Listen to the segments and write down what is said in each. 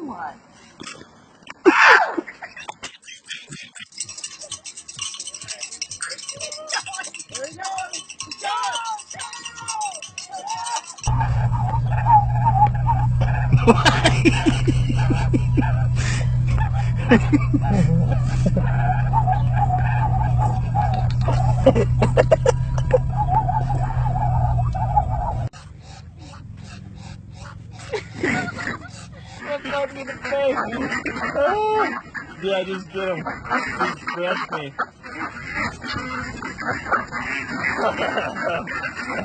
one. Fuck me in the face. Oh. Yeah, just get him. Just scratch me.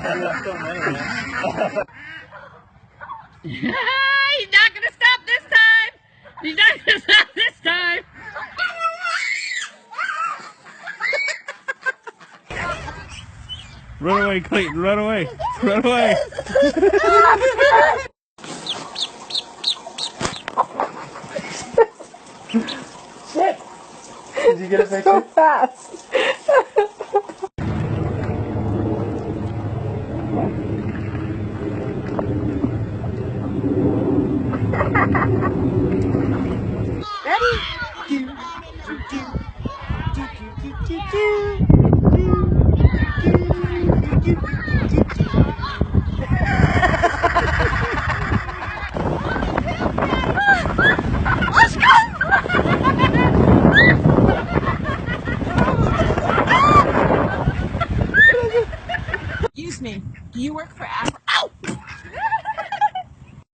There's so many, man. He's not gonna stop this time! He's not gonna stop this time! Run away, Clayton, run away! Run away! Shit! Did you get a picture? So fast! Excuse me, do you work for